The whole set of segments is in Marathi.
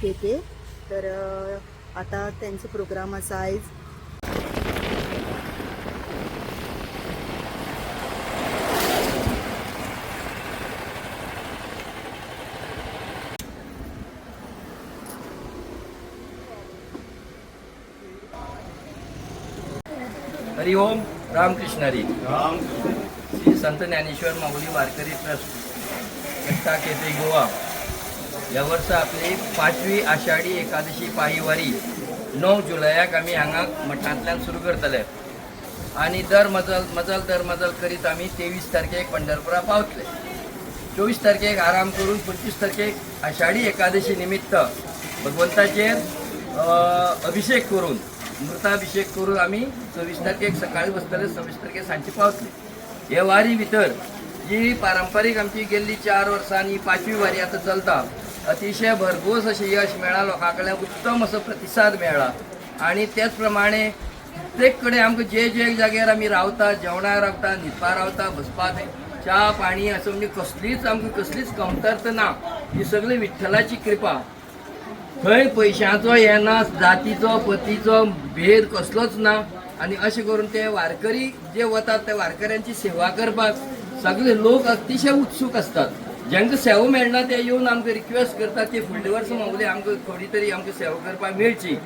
के तर आता त्यांचे प्रोग्राम असा आहे. हरि ओम रामकृष्ण हरी. श्री संत ज्ञानेश्वर माऊली वारकरी ट्रस्ट कट्टा केते गोवा या वर्सा आपली 5वी आषाढी एकादशी पायीवारी 9 जुलयाक आमी हांगा मठांतल्यान सुरू करतले आणि दर मजल करीत आमी 23 तारखेक पंढरपुरा पावतले. 24 तारखेक आराम करून 25 तारखेक आषाढी एकादशी निमित्त भगवंताचेर अभिषेक करून मृताभिषेक करून आम्ही 26 तारखेक सकाळी बसतले, 26 तारखेक सांजची पावतले. हे वारी भितर जी पारंपारीक आमची गेल्ली 4 वर्सांनी 5वी वारी आता चलता, अतिशय भरघोस अशें यश मेळ्ळां, लोकां कडल्यान उत्तम असो प्रतिसाद मेळ्ळा. आणि त्याच प्रमाणे प्रत्येक कडेन आमकां जे जाग्यार आमी रावता, जेवणाक रावता, न्हिदपा रावता, बसपाक च्या पाणी असं म्हणजे कसलीच कमतरता ना. ही सगळी विठ्ठलाची कृपा. थंय पयशांचो हे ना, जातीचो पतीचो भेद कसलोच ना. आणि अशें करून ते वारकरी जे वतात त्या वारकऱ्यांची सेवा करपाक सगळे लोक अतिशय उत्सूक असतात. ज्यांका सेवा मेळना ते येवन आमकां रिक्वेस्ट करतात की फुडल्या वर्सा माऊली आमकां थोडी तरी आमकां सेवा करपाक मेळची.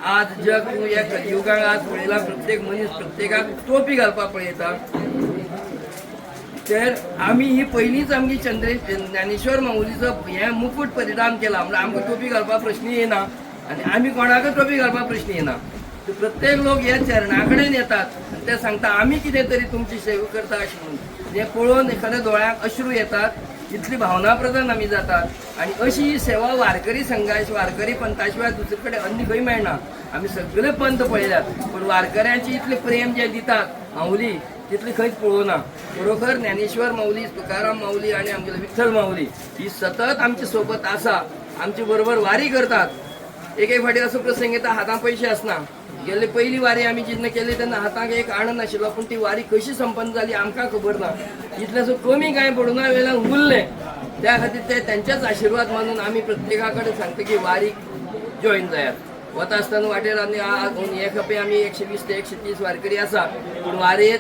आज जग ह्या कलियुगाक आज पळयला प्रत्येक मनीस प्रत्येकाक टोपी घालपाक पळयता. तर आम्ही ही पहिलीच आमची ज्ञानेश्वर माऊलीचो हे मुकुट परिधान केला. म्हणजे आमकां टोपी घालपाक प्रश्न येना आणि आम्ही कोणाकच टोपी घालपाक प्रश्न येना. तर प्रत्येक लोक ह्या चरणा कडेन येतात आणि ते सांगता आम्ही कितें तरी तुमची सेवा करता अशें म्हणून. हे पळोवन एखाद्या दोळ्याक अश्रू येतात, इतली भावना प्रधान आमी जातात. आणि अशी ही सेवा वारकरी संघाची वारकरी पंथा शिवाय दुसरे कडेन अन्य खंय मेळना. आमी सगळे पंथ पळयल्यात पण वारकऱ्यांची इतले प्रेम जे दितात माऊली तितली खंयच पळोवना. खरोखर ज्ञानेश्वर माऊली, तुकाराम माऊली आणि आमगेले विठ्ठल माऊली ही सतत आमच्या सोबत आसा, आमचे बरोबर वारी करतात. एक फाटी असो प्रसंग येता हातां पयशे आसना. गेले पहिली वारी आमी जेन्ना केली तेन्ना हातांक एक आण नाशिल्लो, पण ती वारी कशी संपन्न जाली आमकां खबर ना. इतलेसो कमी कांय पडूना वेळेला उरले. त्या खातीर ते त्यांच्याच आशिर्वाद मानून आमी प्रत्येका कडेन सांगता की वारीक जॉईन जायात. वता आसतना वाटेर आनी हे खेपे आमी 120 ते 130 वारकरी आसा. पूण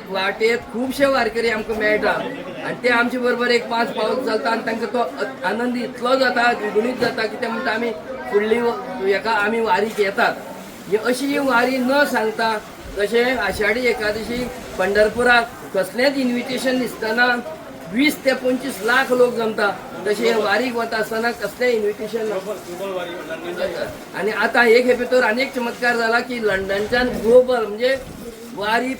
वाटेत खुबशे वारकरी आमकां मेळटा आनी ते आमचे बरोबर एक 5 पावल चलता आनी तांकां तो आनंद इतलो जाता, द्विगुणीत जाता की ते म्हणटा आमी फुडली हेका आमी वारीक येतात. ही अशी ही वारी न सांगता जशें आषाढी एकादशी पंढरपुराक कसलेंच इन्विटेशन दिसतना 20 ते 25 लाख लोक जमता, तशें वारीक वता आसतना कसलें इन्विटेशन ना. आणि आता एक हे भितर अनेक चमत्कार जाला की लंडनच्यान ग्लोबल म्हणजे वारी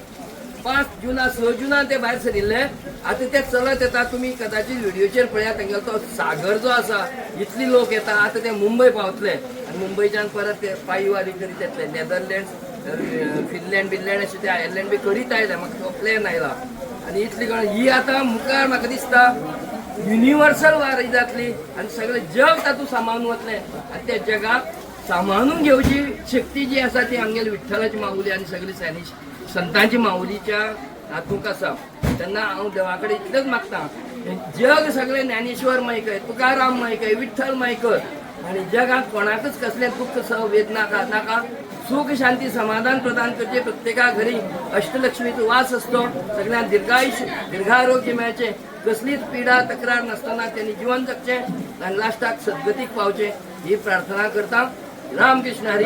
5 जुना 6 जुना ते भायर सरिल्ले. आता ते चलत येता, तुम्ही कदाचित व्हिडिओचेर पळयात, तांगेलो तो सागर जो आसा इतली लोक येता. आता ते मुंबय पावतले आणि मुंबयच्यान परत ते पायी वारी करीत येतले. नेदरलँड्स, फिनलँड अशें ते आयर्लंड बी करीत आयले. म्हाका तो प्लॅन आयला आणि इतली ही आता मुखार म्हाका दिसता युनिवर्सल वारी जातली आणि सगळे जग तातूंत सामावून वतले. आणि त्या जगाक सामावून घेवची शक्ती जी आसा ती आमगेली विठ्ठलाची माऊली आणि सगळी संतांची माऊलीच्या हातूंक आसा. तेन्ना हांव देवा कडेन इतलेंच मागता, जग सगळे ज्ञानेश्वर मायकय, तुकाराम मायकय, विठ्ठल मायकय आणि जगाक कोणाकच कसलें दुःख स वेदना नाका. सुख शांती समाधान प्रदान करचे. प्रत्येका घरी अष्टलक्ष्मीचो वास असतो. सगळ्यांक दीर्घायुष्य दीर्घारोग्य मेळचे, कसलीच पिडा तक्रार नसताना त्यांनी जीवन जगचे आणि लास्टाक सद्गतीक पावचे ही प्रार्थना करता. रामकृष्ण हरी.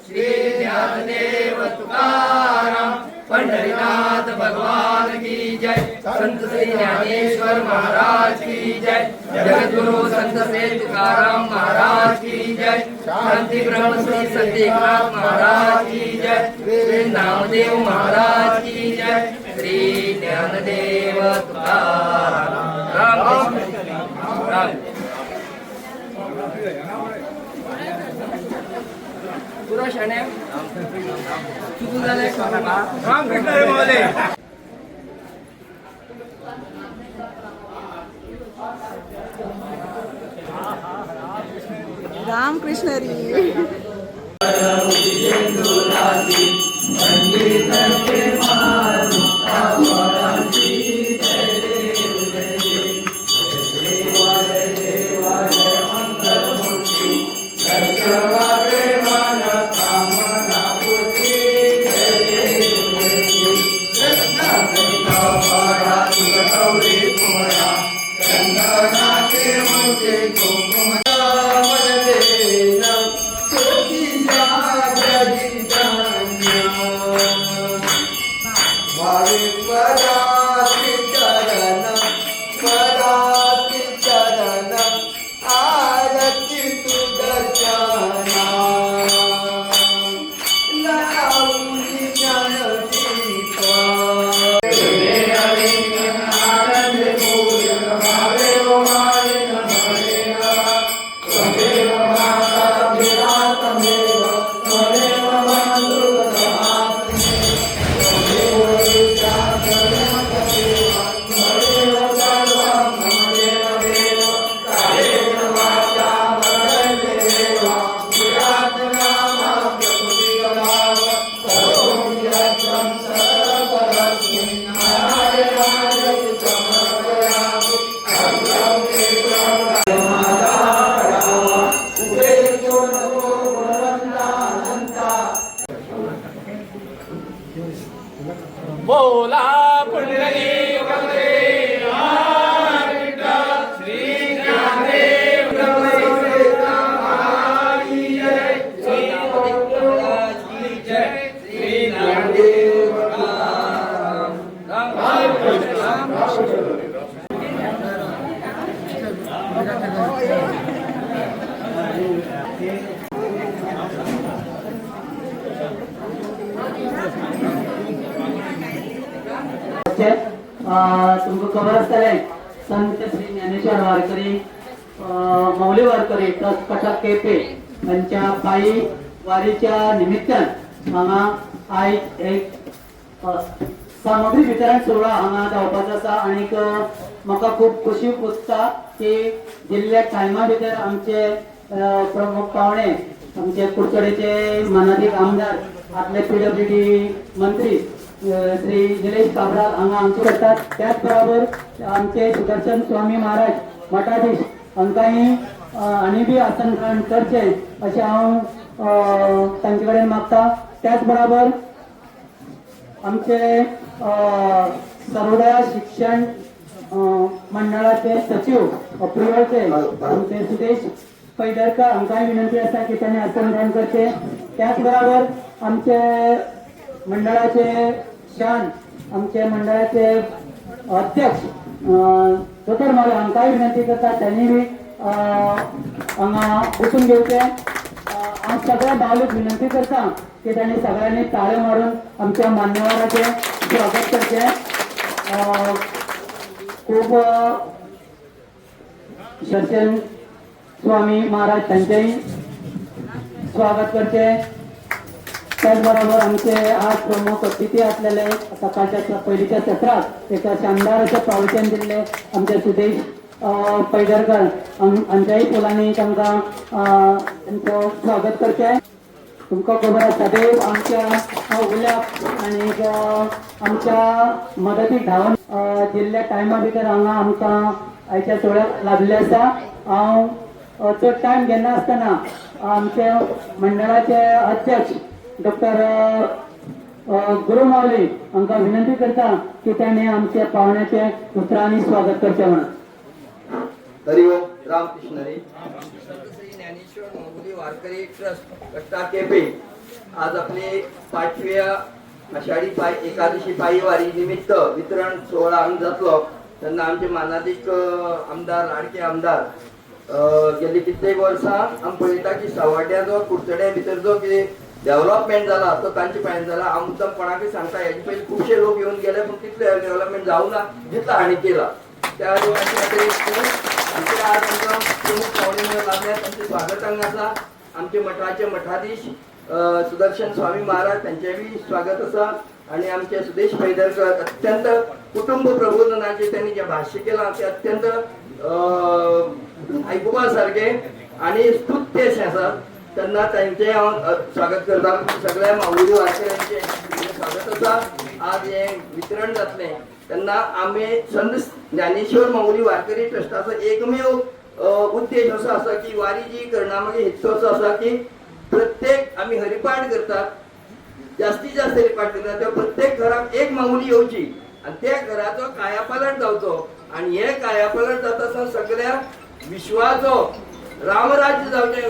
श्री ज्ञानदेव तुकाराम पंढरीनाथ भगवान की जय. संत श्री ज्ञानेश्वर महाराज की जय. जगद्गुरु संत श्री तुकाराम महाराज की जय. शांति ब्रह्म श्री संत एकनाथ महाराज की जय. श्री नामदेव महाराज की जय. श्री ज्ञानदेव तुकाराम. राम राम. पुरा शाण्या चुकून जालें रामकृष्ण हरी माऊली. रामकृष्ण हरी. बोला पुंडलिक वरदे विठ्ठल श्री ज्ञानदेव महाराज की जय श्री महाराज की जय श्री ज्ञानदेव तुमको खबर असतले संत श्री ज्ञानेश्वर वारकरी मौली वारकरी ट्रस्ट कटक केपे यांच्या पायी वारीच्या निमित्तान हांगा आयज एक सामग्री वितरण सोहळा हांगा जावपाचो आसा आनीक म्हाका खूब खोशी भोगता की दिल्ल्या टायमा भितर आमचे प्रमुख पावणे आमचे कुडचडेचे मानाधीक आमदार आपले PWD मंत्री श्री निलेश काब्राल हांगा आमचे करतात त्याच बरोबर आमचे सुदर्शन स्वामी महाराज मठाधीश हांकांय आनी बी आसन ग्रहण करचे अशें हांव तांचे कडेन मागता त्याच बरोबर आमचे सर्वोदय शिक्षण मंडळाचे सचिव प्रिवळचे आमचे सुदेश पैदरकर हांकांय विनंती आसा की त्यांनी आसन ग्रहण करचे त्याच बरोबर आमचे मंडळाचे शान आमचे मंडळाचे अध्यक्ष दोतर माले हांकांय विनंती करतात त्यांनी बी हांगा बसून घेवचे हांव सगळ्या भावलेक विनंती करता की त्यांनी सगळ्यांनी ताळे मारून आमच्या मान्यवराचे स्वागत करचे खूप दर्शन स्वामी महाराज त्यांचेही स्वागत करचे त्याचबरोबर आमचे आज प्रमुख अतिथी असलेले सकाळच्या पहिलीच्या सत्रात एका शानदार असे प्रवचन दिले आमचे सुदेश पैदरकर हांच्याही फुलांनी तांकां तांचो स्वागत करचे तुमकां खबर आसा सदैव आमच्या उल्याक आनी आमच्या मदतीक धांवन दिल्ल्या टायमा भितर हांगा आमकां आयच्या सोहळ्याक लाभले आसा हांव चड टायम घेना आसतना आमचे मंडळाचे अध्यक्ष डॉक्टर गुरुमावली हांकां विनंती करता की त्यांनी आमच्या पाहुण्याचे उतरांनी स्वागत करचे म्हणून हरि ओम रामकृष्ण हरी श्री ज्ञानेश्वर माऊली वारकरी ट्रस्ट कट्टा केपे आज आपले 5व्या आषाढी एकादशी पायी वारी निमित्त वितरण सोहळा आमचा जातलो तेन्ना आमचे मानाधीक आमदार लाडके आमदार गेली कित्येक वर्सां आमी पळयता की सावड्ड्या कुडचड्या भितर जो कितें डेव्हलपमेंट जाला तो तांचे पायन जाला हांव मुद्दम कोणाकय सांगता हेजे पयलीं खुबशे लोक येवन गेले पूण तितले डेव्हलपमेंट जावना जितलो हांणी केला त्या लोकांचे खातीर आमचे आज आमकां प्रमुख पावणे लागल्यात तांचे स्वागत हांगा आसा आमचे मठाचे मठाधीश सुदर्शन स्वामी महाराज त्यांचेय स्वागत आसा आणि आमचे सुदेश पैदरकर अत्यंत कुटुंब प्रबोधनाचे त्यांनी जे भाष्य केला ते अत्यंत आयकुपा सारखे आणि स्तुत्य अशें आसा तेन्ना तांचे हांव स्वागत करता सगळ्या माऊली वारकऱ्यांचे स्वागत आसा आज हे वितरण जातलें तेन्ना आमी संत ज्ञानेश्वर माऊली वारकरी ट्रस्टाचो एकमेव उद्देश असो आसा की वारी जी करना मागीर हेतू असो आसा की प्रत्येक आम्ही हरिपाठ करतात, जास्तीत जास्त हरिपाठ करतात, त्या प्रत्येक घरात एक माऊली येवची आणि त्या घराचो कायापालट जावचो आणि हे कायापालट जाता आसतना सगळ्या विश्वाचो रामराज्य जावचे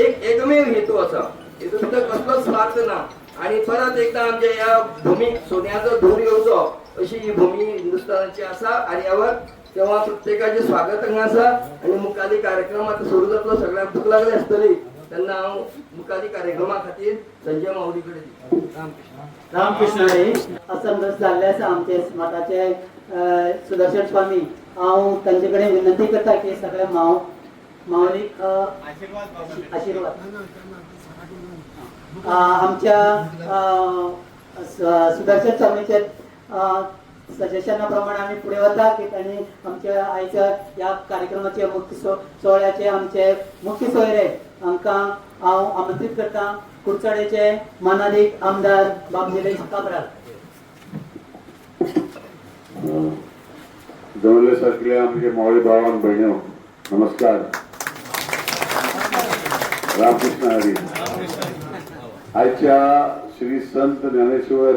एक एकमेव हेतू असा. हेतून भितर कसलोच स्वार्थ ना. आणि परत एकदा आमच्या या भूमीक सोन्याचो धूर येवचो अशी ही भूमी हिंदुस्थानाची आसा. आणि यावर तेव्हा प्रत्येकाचे स्वागत हांगा आसा. आणि मुखाली कार्यक्रम आता सुरू जातलो, सगळ्यांक भूक लागली आसतली तेन्ना हांव मुखाली कार्यक्रमा खातीर संजय माऊली कडेन दिता. रामकृष्ण. रामकृष्ण हरी. असंतोष जाल्ले आसा आमचे मठाचे सुदर्शन स्वामी. हांव तांचे कडेन विनंती करता की सगळे माऊलीक आशीर्वाद आमच्या सुदर्शन स्वामीचे सजेशना प्रमाणे आम्ही पुढे वता की त्यांनी आमच्या आयच्या या कार्यक्रमाचे मुख्य सोहळ्याचे आमचे मुख्य सोयरे आमकां हांव आमंत्रीत करता. कुडचडेचे मानाधिक आमदार बाबजिले काबराल. जमले सगळे आमचे मावळी भावान भयण्यो नमस्कार. रामकृष्ण हरी. आजच्या श्री संत ज्ञानेश्वर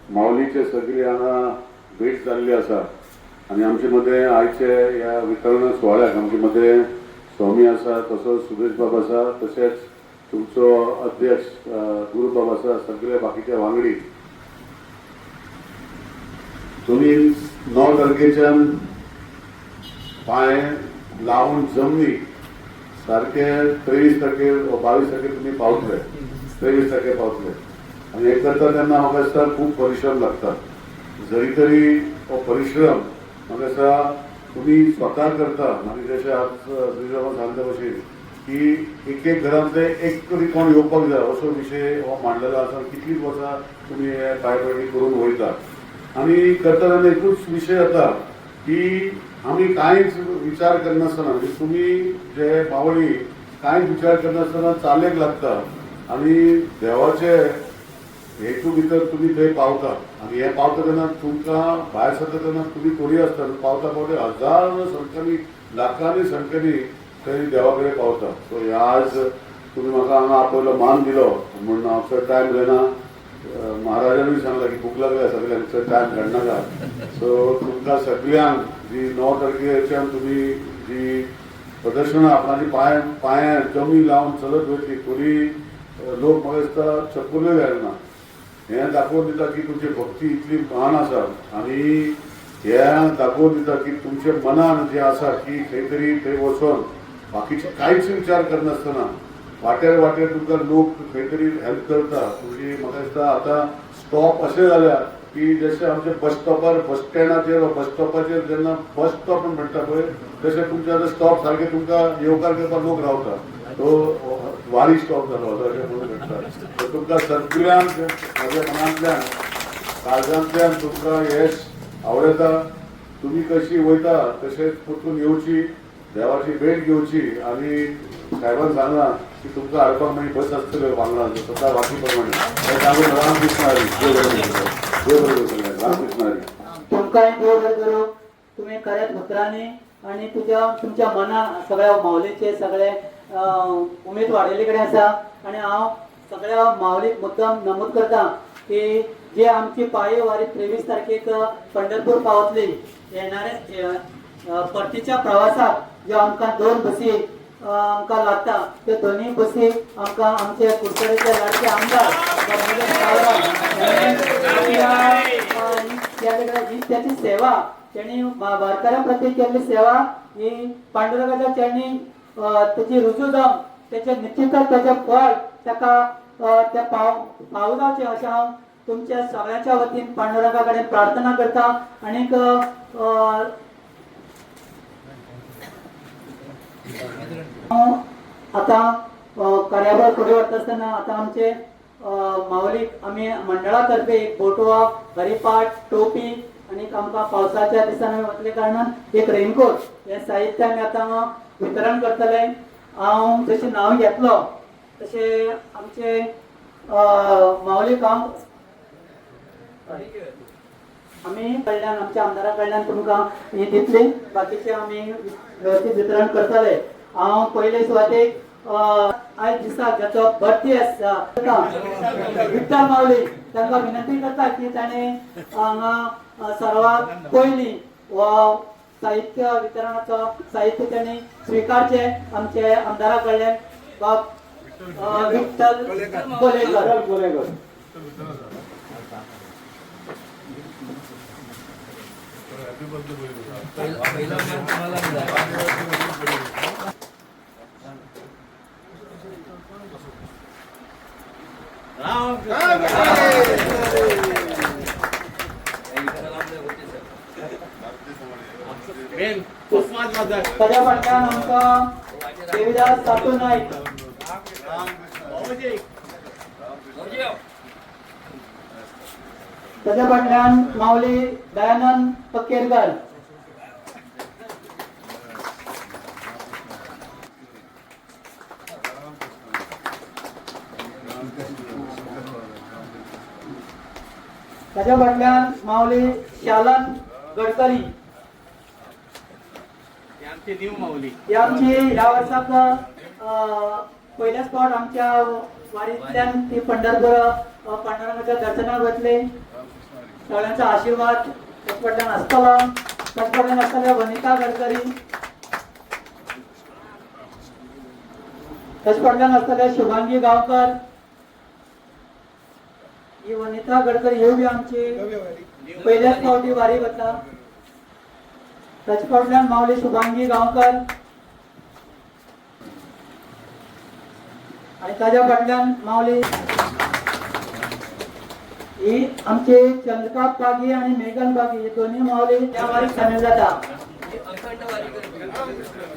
माऊलीचे सगळे हांगा भेट जाल्ली आसा. आणि आमचे मध्ये आयचे या वितरण सोहळ्याक आमचे मध्ये स्वामी आसा, तसोच सुदेश बाब आसा, तशेंच तुमचो अध्यक्ष गुरु बाब आसा, सगळे बाकीचे वांगडी. तुम्ही 9 तारखेच्यान पांय लावून जमनी सारखे 23 तारखे 22 तारखे तुम्ही पावतले, 23 तारखे पावतले. आणि हे करता तेन्ना म्हाका दिसता खूब परिश्रम लागता. जरी तरी हो परिश्रम म्हाका दिसता तुम्ही स्वता करता. आनी जशें आज श्रीरामान सांगता भशेन की एक घरांतले एक तरी कोण येवपाक जाय असो विशय हो मांडलेलो आसा. कितलींच वर्सां तुम्ही हे पांयपडी करून वयता. आणि करता तेन्ना एकूच विशय जाता की आम्ही कांयच विचार करनासतना म्हणजे तुम्ही जे मावळी कांयच विचार करनासतना चालेक लागता आणि देवाचे हेतू भितर तुम्ही थंय पावता. आणि हे पावता तेन्ना तुमकां भायर सरता तेन्ना तुम्ही थोडी आसता, पावता पावता हजारो संख्यांनी लाखांनी संख्यांनी थंय देवा कडेन पावता. सो आज तुम्ही म्हाका हांगा आपलो मान दिलो म्हणून हांव टायम घेना. महाराजांनी सांगला की भूक लागल्या सगळ्यांक टायम काडनाका. सो तुमकां सगळ्यांक जी 9 तारखेच्यान तुम्ही जी प्रदर्शनां आपणाची पांयां जमी लावन चलत वयतली थोडी लोक म्हाका दिसता चप्पलूय घालना. हें दाखोवन दिता की तुमची भक्ती इतली महान आसा. आणि हें दाखोवन दिता की तुमच्या मनान जें आसा की खंय तरी थंय वचोन बाकीचे कांयच विचार करनासतना वाटेर वाटेर तुमकां लोक खंय तरी हेल्प करता. म्हणजे म्हाका दिसता आतां स्टॉप अशें जाल्या की जशें आमचे बस स्टॉपार बस स्टँडाचेर बस स्टॉपाचेर जेन्ना बस स्टॉप म्हणटा पळय तशें तुमचे आतां स्टॉप सारके तुमकां येवकार करपाक लोक रावता. तो वारी स्टॉप जालो अशें म्हणून म्हणटा. तुमकां सगळ्यांक म्हज्या मनांतल्यान काळजांतल्यान तुमकां यश आवडटा. तुम्ही कशी वयता तशेंच परतून येवची, देवाची भेट घेवची. आणि साहेबान सांगला की तुमकां हाडपाक मागीर बस आसतल्यो वांगडा स्वता वाटी प्रमाणे. हें सांगून रामकृष्ण हरी. देव बरें करूं. रामकृष्ण हरी. तुमकांय देव बरें करूं. तुम्ही खऱ्याच भक्तांनी आणि तुमच्या मनान सगळ्या माऊलीचे सगळे उमेद वाडयले कडेन आसा. आणि हांव सगळ्या माऊलीक मुद्दाम नमूद करता की जे आमची पाळी वारी 23 तारखेक पंढरपूर पावतली. येणाऱ्या परतीच्या प्रवासाक ज्यो आमकां 2 बसी आमकां लागता त्यो दोनूय बसी आमकां आमचे कुडचडेचे लाडके आमदार त्याची सेवा त्यांनी वारकऱ्यां प्रती केल्ली सेवा ही पांडुरंगाच्या चरणी त्याची रुजू जावन त्याचे निश्चितच त्याचे फळ ताका त्या पावू जावचें अशें हांव तुमच्या सगळ्यांच्या वतीन पांडुरंगा कडेन प्रार्थना करता. आनीक आता कार्यावळ फुडें वता आसतना आता आमचे माऊलीक आमी मंडळातर्फे एक बोटवा, हरिपाठ, टोपी आणि आमकां पावसाच्या दिसांनी वतले कारणान एक रेनकोट हे साहित्य आमी आतां वितरण करतले. हांव जशें नांव घेतलो तशें आमचे माऊलीक हांव आमी कडल्यान आमच्या आमदारा कडल्यान तुमकां ही दितली. बाकीचे आमी व्यवस्थित वितरण करतले. हांव पयले सुवातेक आयज दिसाक जाचो बर्थडे आसा विठ्ठल माऊली तांकां विनंती करता की ताणें हांगा सर्वात पयलीं हो साहित्य वितरणाचो साहित्य त्यांनी स्वीकारचे आमचे आमदारा कडल्यान बाब विठ्ठल गोलेकर. पहिला मान तुम्हाला मिळाला. ताज्या फाटल्यान आमकां देविदास सातू नायक, ताज्या फाटल्यान माऊली दयानंद पकेरकर, ताज्या फाटल्यान माऊली शालन गडकरी. ही आमची ह्या वर्साक पयलेच फावट आमच्या वारींतल्यान ती पंढरपूर पांडुरंगाच्या दर्शनाक वतले. सगळ्यांचा आशीर्वाद त्याच फाटल्यान आसतलो. त्याच फाटल्यान आसतले वनिता गडकरी, त्याच फाटल्यान आसतले शुभांगी गांवकर. ही वनिता गडकरी ह्यो बी आमची पयल्याच फावटी वारी वता. त्याच फाटल्यान माऊली शुभांगी गांवकर आणि ताज्या फाटल्यान माऊली ही आमचे चंद्रकांत पागी आणि मेघन पागी हे दोन्ही माऊली त्या वारीक सामील जाता.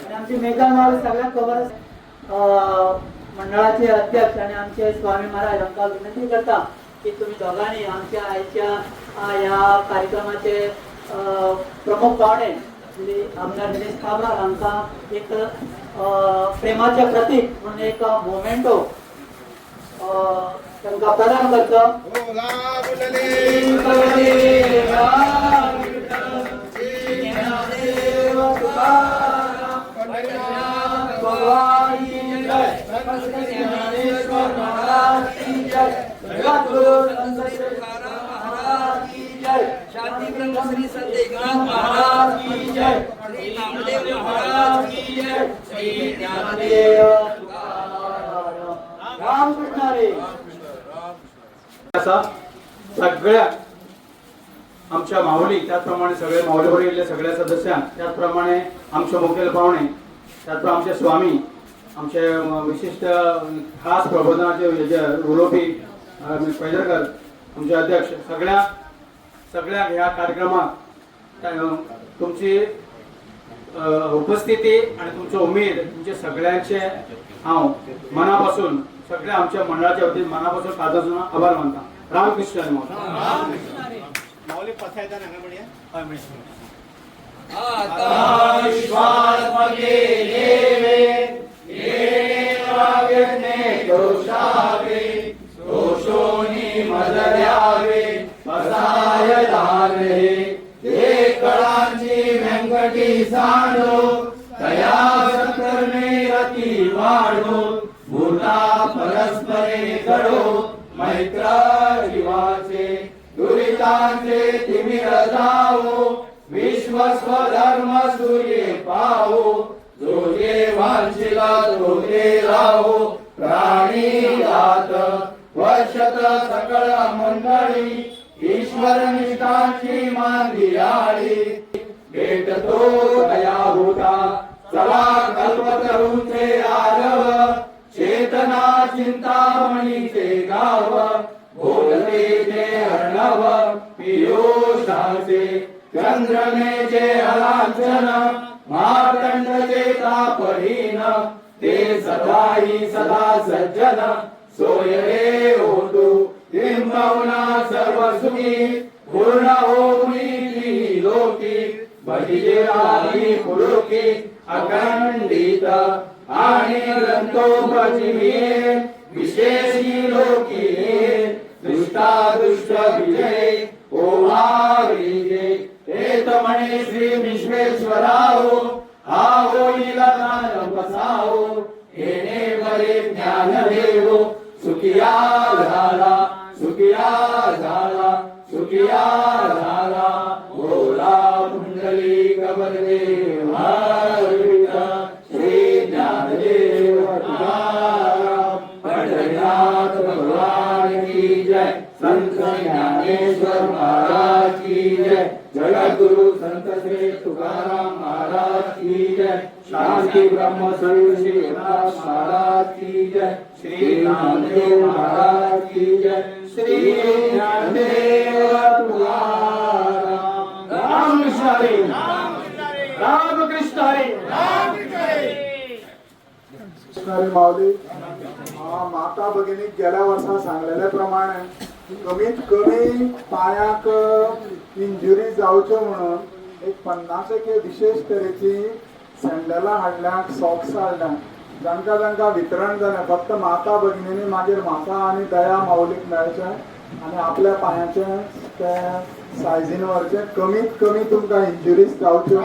आणि आमची मेघन माऊली सगळ्यांक खबर मंडळाचे अध्यक्ष आणि आमचे स्वामी महाराज हांकां विनंती करता की तुम्ही दोघांनी आमच्या आयच्या ह्या कार्यक्रमाचे प्रमुख पाहुणे आमदार दिनेश कामरार हांकां एक प्रेमाचे प्रतीक म्हणून एक मोमेंटो तांकां प्रदान करचो. शांती ब्रह्म श्री संत एकनाथ महाराज की जय. श्री नामदेव महाराज की जय. श्री ज्ञानदेव रामकृष्ण हरी. सगळ्या आमच्या माऊली त्याचप्रमाणे सगळे माऊलीवर गेलेले सगळ्या सदस्यांक त्याचप्रमाणे आमचे मुखेल पाहुणे त्याचप्रमाणे आमचे स्वामी आमचे विशिष्ट खास प्रबोधनाचे हेजे उलोवपी पैदरकर आमचे अध्यक्ष सगळ्या ह्या कार्यक्रमात तुमची उपस्थिती आणि तुमची उमेद तुमचे सगळ्यांचे हांव मनापासून सगळ्या आमच्या मंडळाच्या वतीन मनापासून काजून आभार मानता. रामकृष्ण हरी. माऊली पथायता नका म्हणया हय म्हणया. आता विश्वास मगे देवे ये वागणे दोषावे दोषोनी मजल्यावे बसाय लागले हे कळांची व्यंकटी सांडो तया सत्कर्मे रती वाढो भूता परस्परे घडो मैत्र जीवाचे दुरितांचे तिमिर जावो विश्व स्वधर्म सूर्य पाहो जो जे वांछिला तो ते राहो प्राणी जात वर्षत सकळ मंडळी ईश्वर निष्ठांची मांदियाळी भेटतो दया होता चला कल्पतरूचे आरव चेतना चिंतामणीचे गाव बोलतेचे अर्णव पियुषाचे चंद्रमेचे अलांछन मार्तंडचे तापहीन ते सदाही सदा सज्जन सोय रे होतु किंबहुना सर्व सुखी पूर्ण होई लोकी बहिराही पुरुकी अखंडित आणि ग्रंथोपजीवे विशेषी लोकी दुष्टा दुष्ट विजय ओहारिजे एक म्हणे श्री विश्वेश्वराहो आओ इलादान बसाओ येणे बरे ज्ञान देवो सुखिया झाला सुखिया झाला सुखिया झाला बोला कुंडली गबरदे श्री ज्ञानदेव तुकाराम पंढरीनाथ भगवान की जय संत ज्ञानेश्वर महाराज की जय जगद्गुरु संत श्री तुकाराम महाराज की जय शांति ब्रह्म श्री महाराज की जय श्री नामदेव महाराज की जय श्री ज्ञानदेव तुकाराम रामकृष्ण हरी रामकृष्ण हरी कृष्णारी माऊली माता भगिनी गेल्या वर्सा सांगलेल्या प्रमाणे कमीत कमी पायाक इंजुरी जावच्यो म्हणून एक 50 विशेष तरेची सँडलां हाडल्यात सॉक्स हाडल्यात जांकां जांकां वितरण जालें फक्त माता भगिनींनी मागीर म्हाका आनी दया माऊलीक मेळचें आनी आपल्या पांयाचें ते सायजीन व्हरचें कमीत कमी तुमकां इंजुरीज जावच्यो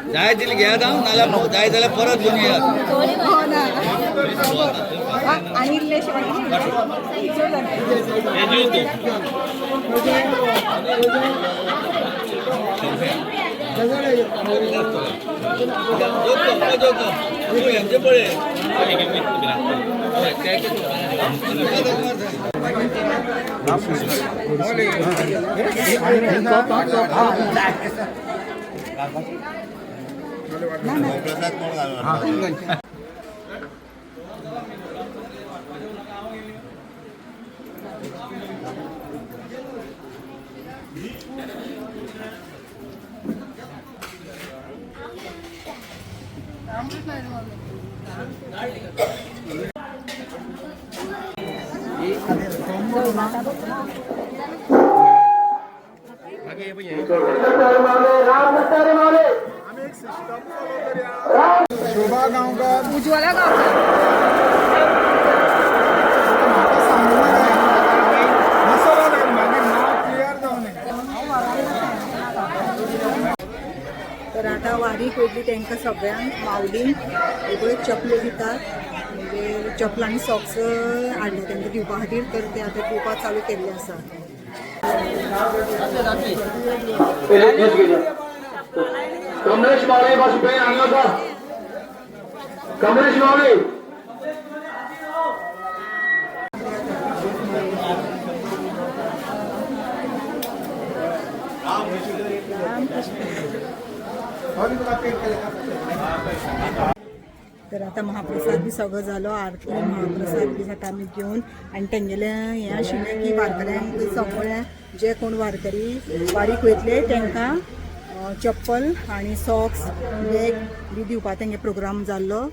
जाय दिली घ्या जाऊ नाल्या जाय जाल्यार परत घेऊन या आणि शोभा गांवकर उज्ज्वला गावकर तर आता वारीक वयतली तांकां सगळ्यांक माऊलीन वेगळ्यो चपल्यो दितात म्हणजे चपलां आनी सॉक्स हाडले तांकां दिवपा खातीर तर ते आतां दिवपाक चालू केल्ले आसा कमलेश मावळे बस पे हांगा कमलेश मावळे तर आता महाप्रसाद बी सगळो जालो आरती महाप्रसाद बी आता आमी घेवन आनी तेंगेले हें आशिल्लें की वारकऱ्यांक सगळे जे कोण वारकरी वारीक वयतले तांकां चप्पल आनी सॉक्स बॅग बी दिवपा तेंगे प्रोग्राम जाल्लो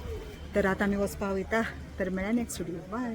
तर आतां आमी वचपा वयता तर मेळ्या नेक्स्ट स्टुडियो बाय